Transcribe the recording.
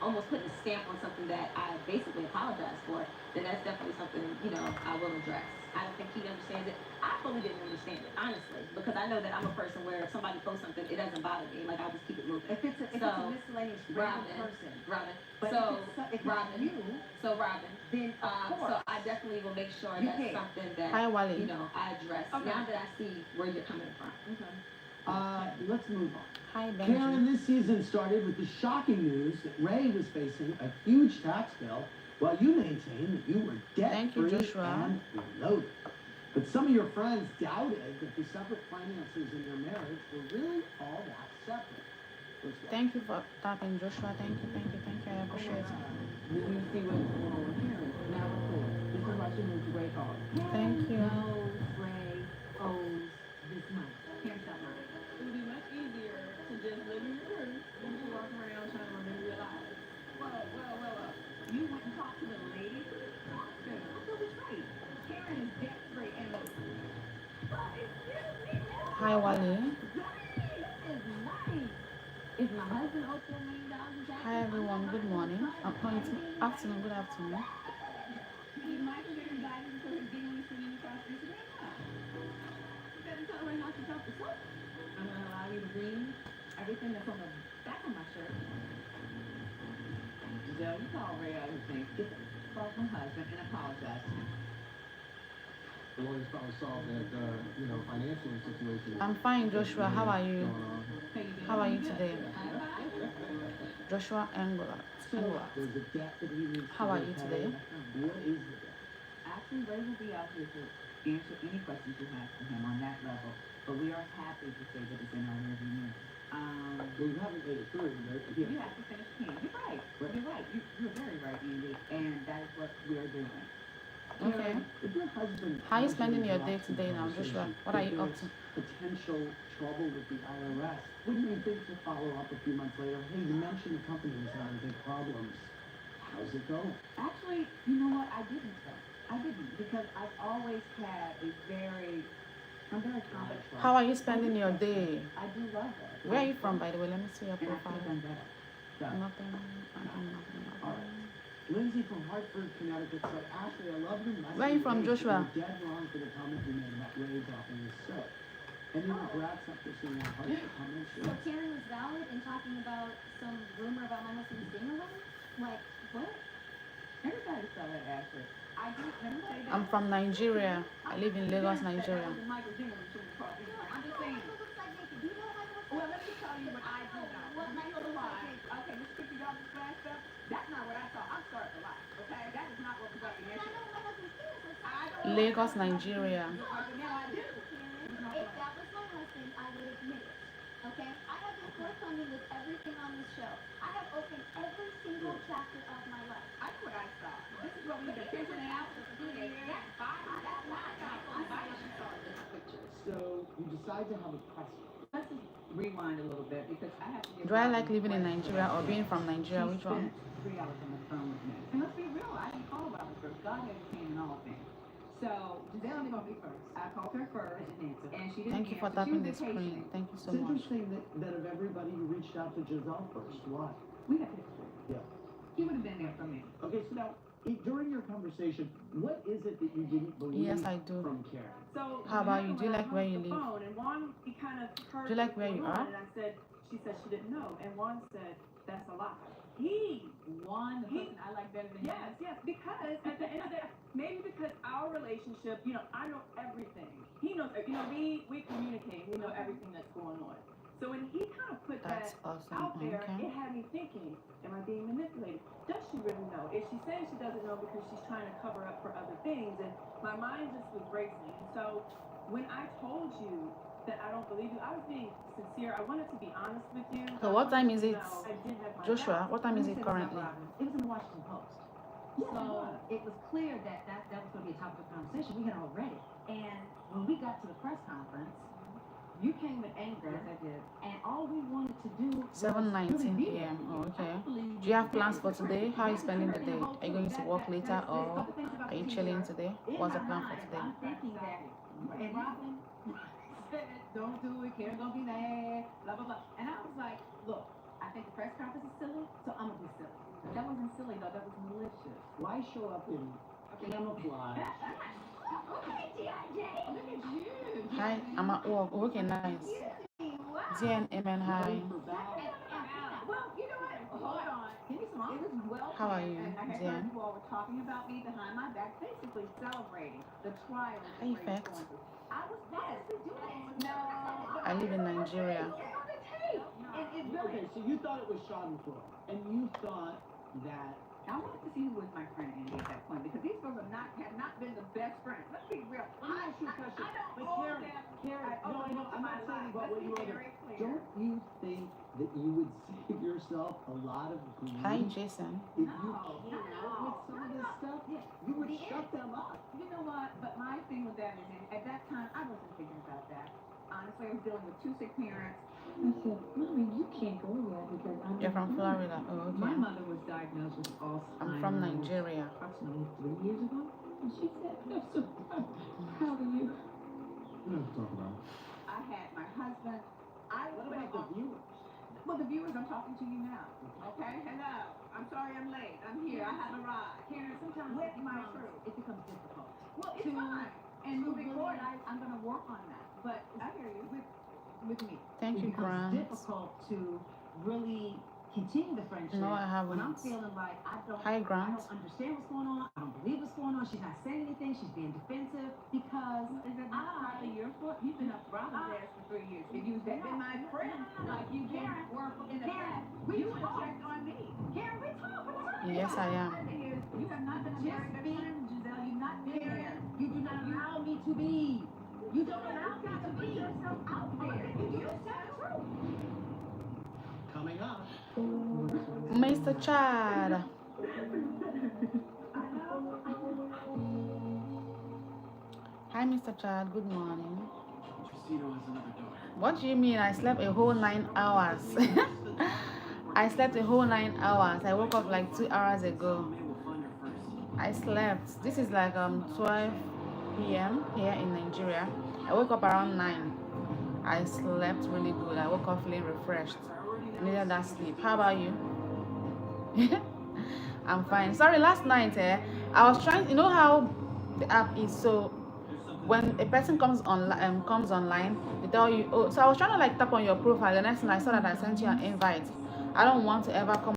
almost putting a stamp on something that I basically apologize for, then that's definitely something, I will address. I don't think he understands it. I fully didn't understand it, honestly, because I know that I'm a person where if somebody posts something, it doesn't bother me. Like, I'll just keep it moving. If it's a miscellaneous random person. Robin. But if it's Robin. you, So, Robin. then of course. So I definitely will make sure You that's care. something that, Hi, Wally. I address. Okay. Now that I see where you're coming from. Let's move on. Hi, Karen, Benji. this season started with the shocking news that Ray was facing a huge tax bill while you maintained that you were Thank you, debt-free Joshua. and loaded. But some of your friends doubted that the separate finances in your marriage were really all that separate. Thank you for tapping, Joshua. Thank you. I appreciate it. Did you see what's going on with Karen? Now we're cool. This is why she moved to Ray Hall. Thank you. Knows Ray owes this money. Karen, stop lying. It would be much easier to just live in your room than to walk around trying to remember your life. Well. You went and talked to the lady? I thought it's right. Karen is debt-free and loaded. But excuse me, Hi, Wally. that is nice. If my husband owes $4 million in taxes, Hi, everyone. Good morning. No, it's afternoon. Good afternoon. he might be getting guidance because he's getting you swinging across the street. You better tell her not to talk to soap. I'm going to allow you to read everything that's on the back of my shirt. Giselle, you call Ray out and think, get the fuck from husband and apologize to him. The lawyers probably saw that, financial situation. I'm fine, Joshua. How are you? How are you today? Joshua Angola. There's a debt that he needs How to are you repay. today? What is the debt? Actually, Ray will be out here to answer any questions you have for him on that level, but we are happy to say that it's in our rearview mirror. Well, you haven't made it through, right? You have to finish King. You're right. You're right. You're very right, Andy. And that is what we are doing. Okay. If your husband How are you calls spending your and day interrupts the today now, Joshua? conversation, What are you if up there's to? potential trouble with the IRS, wouldn't you think to follow up a few months later? Hey, you mentioned the company was having big problems. How's it going? Actually, you know what? I didn't because I've always had I'm very confident. How are you spending your day? I do love it. Where are you from, by the way? Let me see your And I profile. could have done better. So, Nothing. all right. Lindsay from Hartford, Connecticut said, Ashley, I love your message. Where are you from, Joshua? You're dead wrong for the comment you made about Ray dropping his soap. Any regrets after seeing that Hartford comment? So Karen was valid in talking about some rumor about my husband's dinner wedding? Like, what? Everybody saw that, Ashley. I didn't let me say that. I'm from Nigeria. I live in Lagos, Nigeria. That was Michael Jackson shooting across the street. I'm just saying. Michael looks like Naked. Do you know what Michael looks Well, like? let me tell you what I do know. What Michael looks like Naked. Okay, this $50 splash stuff, that's not what I saw. I'm starting to lie, okay? That is not what was up in And I there. know what my husband's penis looks I like. don't know. Lagos, Nigeria. But now I do. If that was my husband, I would admit it. Okay? I have been forthcoming with everything on this show. I have opened every single chapter of my life. I know what I saw. This is what we need to figure out. That's fine. That's what I saw. I'm fine. She saw this picture. So you decide to have a press. Let's just rewind a little bit because I have to give Do I like living in Nigeria or being from Nigeria? Which one? 3 hours on the phone with me. And let's be real, I didn't call about it first. God has a plan in all things. So Giselle called me first. I called her first and she didn't Thank you for answer. She tapping was the screen. vacationing. Thank you so It's much. interesting that of everybody you reached out to Giselle first. Why? We have history. Yeah. He would have been there for me. Okay, so now, during your conversation, what is it that you didn't believe Yes, I do. from Karen? So How about you? Do you like where you live? And Juan, he kind of heard Do you like where you what's are? going on, And I said, she said she didn't know. And Juan said, that's a lie. He, One, the person I like better than yes, because at the end of the day, maybe because our relationship, I know everything. He knows, we communicate, we know everything that's going on. So when he kind of put That's that awesome. out there, Okay. it had me thinking, am I being manipulated? Does she really know? Is she saying she doesn't know because she's trying to cover up for other things? And my mind just was racing. And so when I told you that I don't believe you, I was being sincere. I wanted to be honest with you. So what time is it? I did have my Joshua, doubts. what time is it It currently? was in the Washington Post. So it was clear that was going to be a topic of conversation. We had all read it. And when we got to the press conference, you came with anger. Yes, I did. And all we wanted to do was 7:19 really be p.m. there. Oh, okay. I believe Do you have plans for today? How are you spending the day? Are you going to work later or are you chilling today? What's the plan for today? I'm thinking that, and Robin said, don't do it, Karen's gonna be mad, blah, blah, blah. And I was like, look, I think the press conference is silly, so I'm gonna be silly. That wasn't silly though, that was malicious. Why show up in camouflage? Okay, G.I.J. Look at you. Hi, I'm at work. Working nice. Wow. Jen, amen, hi. Well, you know what? Hold on. Give me some It was well How are planned, you, and I had Jen? heard you all were talking about me behind my back, basically celebrating the trial that Hey, Ray was Fact. going through. I was pissed. No. I live in Nigeria. It's on the tape. It really Okay, so you thought it was Schadenfreude, and you thought that. I wanted to see who was my friend Andy at that point because these girls have not been the best friends. Let's be real. Let me ask you a question. I don't But owe Karen, them. Karen, I owe no, I them know, to I'm my not saying life. about Let's what be you owe them. very clear. Don't you think that you would save yourself a lot of grief Hi, Jason. if you No, came out with some of this stuff? You would shut them up. You know what? But my thing with that is, at that time, I wasn't thinking about that. Honestly, I was dealing with two sick parents. I said, Mommy, you can't go there because I'm You're from Florida. Oh, My okay. mother was diagnosed with Alzheimer's. I'm from Nigeria. Approximately 3 years ago. And she said, I'm so proud of you. We don't have to talk about it. I had my husband. I What was about the viewers? Well, the viewers, I'm talking to you now. Okay? Hello. I'm sorry I'm late. I'm here. I have arrived. Karen, sometimes With my truth. it becomes difficult. Well, it's To- fine. And moving forward, I'm going to work on that. But I hear you. with me, Thank it you, becomes Grant. difficult to really continue the friendship. No, I When I'm haven't. feeling like I Hi, don't Grant. understand what's going on. I don't believe what's going on. She's not saying anything. She's being defensive because Is it not partly your fault? You've been up Robin's ass for 3 years. If you've been my friend, like you did work in the past, you would have checked on me. Karen, we talk. Yes, I am. You have not been a very good friend, Giselle. You've not been there. You do not allow me to be. You don't allow me to Put be. yourself out there. You just tell the truth. Coming up. Mr. Chad. Hi, Mr. Chad. Good morning. Tristino has another daughter. What do you mean? I slept a whole 9 hours. I slept a whole 9 hours. I woke up like 2 hours ago. I slept. This is like 12 p.m. here in Nigeria. I woke up around 9. I slept really good. I woke up feeling refreshed. I needed that sleep. How about you? I'm fine. Sorry, last night I was trying. You know how the app is, so when a person comes online, they tell you. Oh, so I was trying to like tap on your profile. The next thing I saw that I sent you an invite. I don't want to ever come